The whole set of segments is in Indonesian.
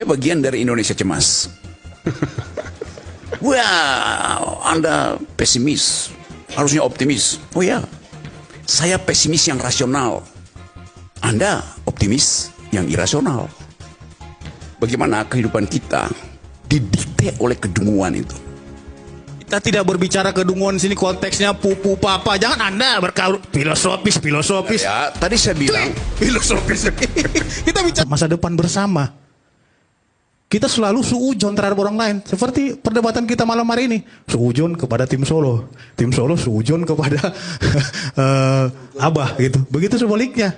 Bagian dari Indonesia cemas. Wah, Anda pesimis, harusnya optimis. Oh ya, saya pesimis yang rasional. Anda optimis yang irasional. Bagaimana kehidupan kita didikte oleh kedunguan itu? Kita tidak berbicara kedunguan sini, konteksnya pupu papa. Jangan Anda berkaul filosofis. Ya, tadi saya bilang Filosofis. Kita bicara masa depan bersama. Kita selalu suujon terhadap orang lain. Seperti perdebatan kita malam hari ini. Suujon kepada tim Solo. Tim Solo suujon kepada Abah gitu. Begitu sebaliknya.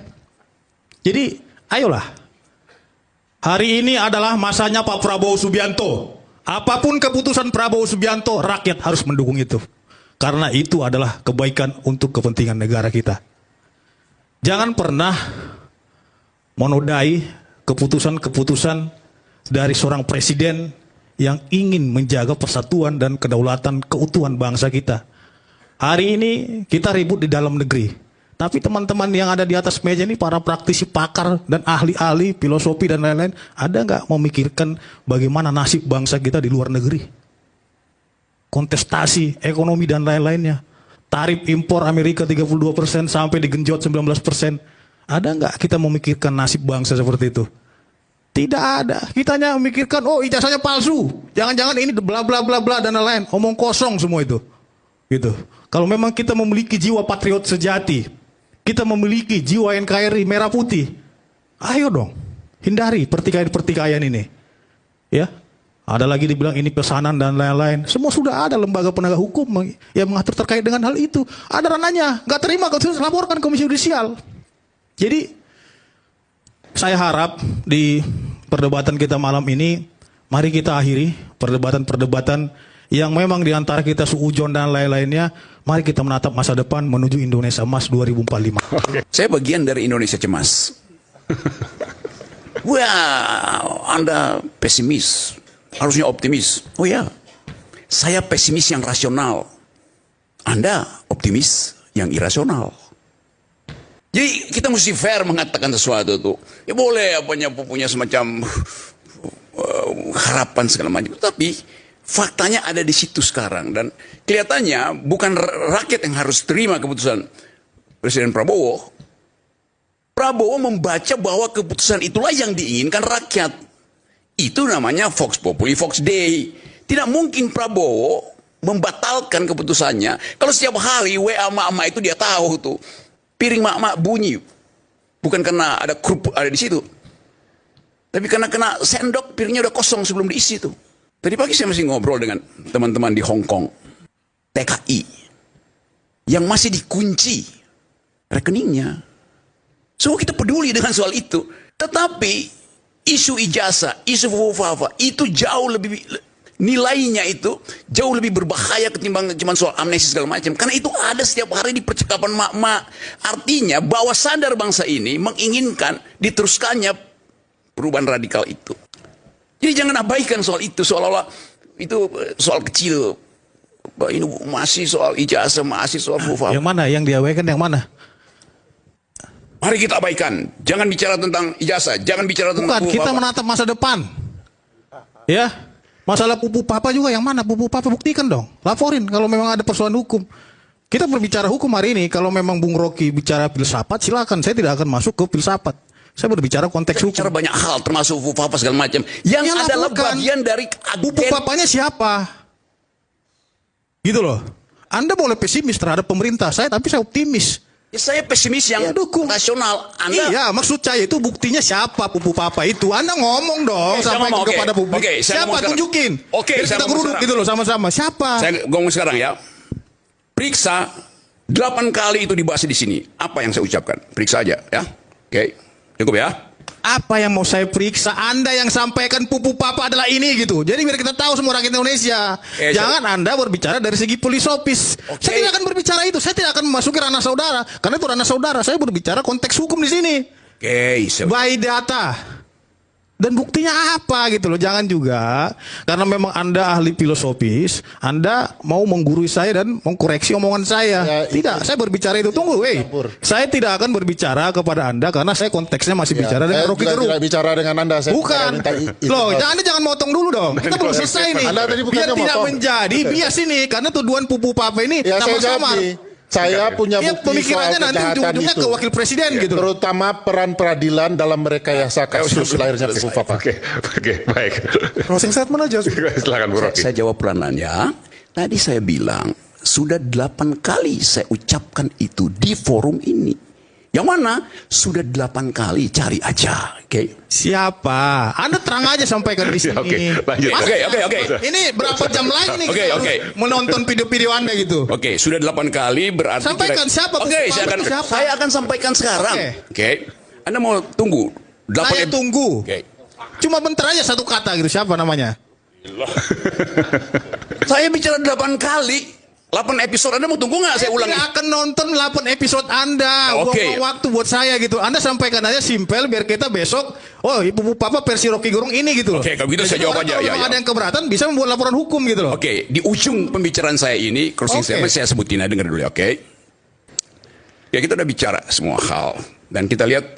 Jadi, ayolah. Hari ini adalah masanya Pak Prabowo Subianto. Apapun keputusan Prabowo Subianto, rakyat harus mendukung itu. Karena itu adalah kebaikan untuk kepentingan negara kita. Jangan pernah menodai keputusan-keputusan dari seorang presiden yang ingin menjaga persatuan dan kedaulatan keutuhan bangsa kita. Hari ini kita ribut di dalam negeri. Tapi teman-teman yang ada di atas meja ini, para praktisi, pakar, dan ahli-ahli filosofi dan lain-lain, ada nggak memikirkan bagaimana nasib bangsa kita di luar negeri? Kontestasi, ekonomi, dan lain-lainnya. Tarif impor Amerika 32% sampai digenjot 19%. Ada nggak kita memikirkan nasib bangsa seperti itu? Tidak ada. Kita hanya memikirkan, oh ijazahnya palsu. Jangan-jangan ini bla bla bla bla dan lain-lain. Omong kosong semua itu. Gitu. Kalau memang kita memiliki jiwa patriot sejati, kita memiliki jiwa NKRI merah putih, ayo dong, hindari pertikaian-pertikaian ini. Ya. Ada lagi dibilang ini pesanan dan lain-lain. Semua sudah ada lembaga penegak hukum yang mengatur terkait dengan hal itu. Ada ranahnya. Nggak terima, laporkan Komisi Yudisial. Jadi, saya harap di perdebatan kita malam ini, mari kita akhiri perdebatan-perdebatan yang memang diantara kita suujon dan lain-lainnya. Mari kita menatap masa depan menuju Indonesia Emas 2045. Saya bagian dari Indonesia cemas. Wah, Anda pesimis, harusnya optimis. Oh ya, saya pesimis yang rasional. Anda optimis yang irasional. Jadi kita mesti fair mengatakan sesuatu tuh. Ya boleh punya semacam harapan segala macam. Tapi faktanya ada di situ sekarang. Dan kelihatannya bukan rakyat yang harus terima keputusan Presiden Prabowo. Prabowo membaca bahwa keputusan itulah yang diinginkan rakyat. Itu namanya Vox Populi, Vox Dei. Tidak mungkin Prabowo membatalkan keputusannya. Kalau setiap hari WA mak-mak itu dia tahu tuh. Piring mak-mak bunyi. Bukan karena ada kerupuk ada di situ. Tapi karena kena sendok, piringnya udah kosong sebelum diisi tuh. Tadi pagi saya masih ngobrol dengan teman-teman di Hong Kong. TKI. Yang masih dikunci rekeningnya. So kita peduli dengan soal itu. Tetapi isu ijazah, isu fufafa itu jauh lebih, nilainya itu jauh lebih berbahaya ketimbang cuma soal amnesti segala macam. Karena itu ada setiap hari di percakapan mak-mak. Artinya bahwa sadar bangsa ini menginginkan diteruskannya perubahan radikal itu. Jadi jangan abaikan soal itu, seolah-olah itu soal kecil. Ini masih soal ijazah, masih soal fufafa. Yang mana? Yang diabaikan yang mana? Mari kita abaikan. Jangan bicara tentang ijazah, jangan bicara tentang bukan, kita menatap masa depan. Ya. Masalah pupu papa juga yang mana? Pupu papa buktikan dong. Laporin kalau memang ada persoalan hukum. Kita berbicara hukum hari ini. Kalau memang Bung Rocky bicara filsafat, silakan. Saya tidak akan masuk ke filsafat. Saya berbicara konteks hukum. Bicara banyak hal termasuk pupu papa segala macam. Yang ya, adalah bagian dari pupu papanya siapa? Gitu loh. Anda boleh pesimis terhadap pemerintah saya, tapi saya optimis. Ya, saya pesimis yang dukung rasional. Anda... Iya, maksud saya itu buktinya siapa pupu papa itu? Anda ngomong dong sampai kepada publik. Siapa tunjukin? Oke, kita geruduk gitu loh sama-sama. Siapa? Saya ngomong sekarang ya. Periksa 8 kali itu dibahas di sini. Apa yang saya ucapkan? Periksa aja ya. Oke, cukup ya. Apa yang mau saya periksa? Anda yang sampaikan pupu papa adalah ini gitu. Jadi biar kita tahu semua rakyat Indonesia. Jangan Anda berbicara dari segi filosofis. Saya tidak akan berbicara itu. Saya tidak akan memasuki ranah saudara. Karena itu ranah saudara. Saya berbicara konteks hukum di sini. By data. Dan buktinya apa gitu loh. Jangan juga karena memang Anda ahli filosofis, Anda mau menggurui saya dan mengkoreksi omongan saya. Ya, Tidak, saya berbicara itu. Tunggu, saya tidak akan berbicara kepada Anda karena saya konteksnya masih bicara dengan saya Rocky juga Gerung. tidak bicara dengan Anda. Saya Bukan. minta Loh, Anda jangan motong dulu dong. Kita belum selesai nih. Anda tadi bukannya Biar tidak motong. menjadi bias ini karena tuduhan pupu papa ini Ya, saya jawab sama-sama. nih. Saya punya Ya, bukti soal pemikirannya nanti kejahatan ujung-ujungnya itu. ke wakil presiden gitu loh. Terutama peran peradilan dalam merekayasa kasus lahirnya Pupu Papa. Oke, baik. Closing statement aja. Silakan Bu Rocky. Saya jawab pelanannya. Tadi saya bilang sudah 8 kali saya ucapkan itu di forum ini. Yang mana sudah 8 kali, cari aja. Oke. Siapa? Anda terang aja sampaikan di sini. Oke, lanjut. Mas, Oke. Ini berapa jam lagi nih kita Oke. harus menonton video-video Anda gitu? Oke, sudah 8 kali berarti Sampaikan siapa? Oke, Siapa? Siapa? saya akan sampaikan sekarang. Oke. Anda mau tunggu 8 Saya tunggu. Oke. Cuma bentar aja satu kata gitu. Siapa namanya? Saya bicara 8 kali. 8 episode Anda mau tunggu nggak saya ulangi? Tidak akan nonton 8 episode Anda. Oke. Buang waktu buat saya gitu. Anda sampaikan aja simpel biar kita besok, oh Ibu Papa versi Rocky Gerung ini gitu loh. Oke, kalau gitu saya Jadi jawab orang aja, kalau ya, memang ya. ada yang keberatan bisa membuat laporan hukum gitu loh. Oke, di ujung pembicaraan saya ini, closing Oke. statement saya sebutin aja, dengar dulu ya, oke? Ya, kita udah bicara semua hal. Dan kita lihat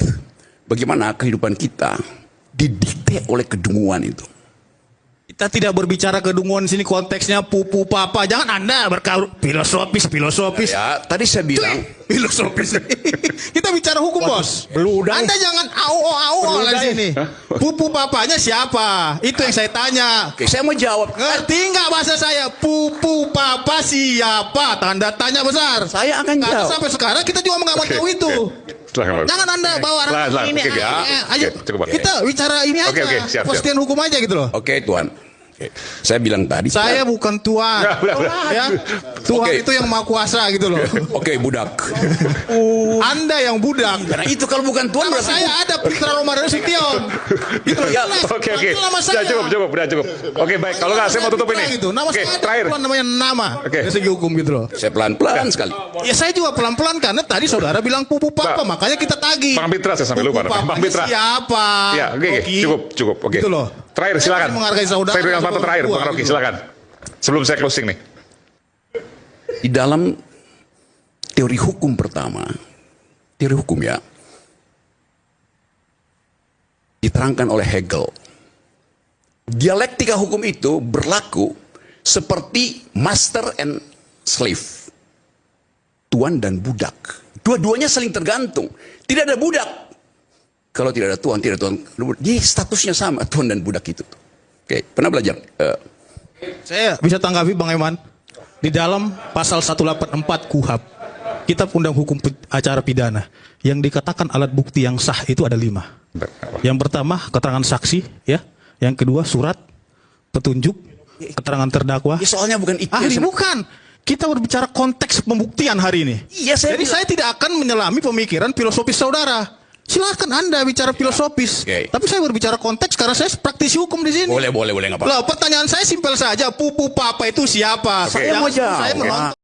bagaimana kehidupan kita didikte oleh kedunguan itu. Kita tidak berbicara kedunguan sini konteksnya pupu papa. Jangan Anda berkaur filosofis. Ya, tadi saya bilang, Filosofis. Kita bicara hukum, Bos. Anda jangan au lah di sini. Pupu papanya siapa? Itu yang saya tanya. oke, saya mau jawab. Ngerti nggak bahasa saya? Pupu papa siapa? Tanda tanya besar. Saya akan Karena jawab. sampai sekarang kita juga nggak mau tahu itu. Silakan, Pak. Jangan Anda bawa Silakan, ranah ini. oke, Ayo, oke, cukup, Pak. kita bicara ini aja. Oke, siap. Kepastian hukum aja gitu loh. Oke, Tuan. Oke. Saya bilang tadi. Saya bukan Tuhan. Ya. Tuhan Oke. itu yang maha kuasa gitu loh. Oke, budak. Anda yang budak. Karena itu kalau bukan Tuan Nama berarti saya ada Putra Romadhon Sution. Gitu loh. Ya, Jelas. Oke. Itu nama saya. Sudah cukup, udah cukup. Oke, baik. Kalau nggak saya mau tutup ini. Gitu. Nama Oke, saya ada terakhir. Tuhan, namanya nama. Oke. Dari segi hukum gitu loh. saya pelan-pelan sekali. Ya saya juga pelan-pelan karena tadi saudara bilang pupu papa, Pak. makanya kita tagih. Bang Mitra, saya sampai lupa. Pupu Bang papanya Mitra. siapa? Ya, oke. Rocky. Cukup. Oke. Gitu loh. Terakhir, Saya silakan. masih menghargai saudara. Saya dengan sebagai terakhir, orang tua, Bang Rocky, gitu. silakan. Sebelum saya closing nih. Di dalam teori hukum pertama, teori hukum ya, diterangkan oleh Hegel. Dialektika hukum itu berlaku seperti master and slave. Tuan dan budak. Dua-duanya saling tergantung. Tidak ada budak. Kalau tidak ada tuan, tidak ada tuan. Jadi statusnya sama, tuan dan budak itu. Oke, pernah belajar? Saya bisa tanggapi Bang Eman. Di dalam pasal 184 KUHP, Kitab Undang Hukum Acara Pidana, yang dikatakan alat bukti yang sah itu ada 5. Yang pertama, keterangan saksi, ya. Yang kedua, surat petunjuk, keterangan terdakwa. Ya, soalnya bukan itu. Ahli bukan. Kita berbicara konteks pembuktian hari ini. Iya, Jadi saya tidak akan menyelami pemikiran filosofis saudara. Silakan Anda bicara filosofis. Oke. Tapi saya berbicara konteks karena saya praktisi hukum di sini. Boleh, nggak apa-apa. Loh, pertanyaan saya simpel saja. Pupu papa itu siapa? Saya mau jawab. Saya menonton.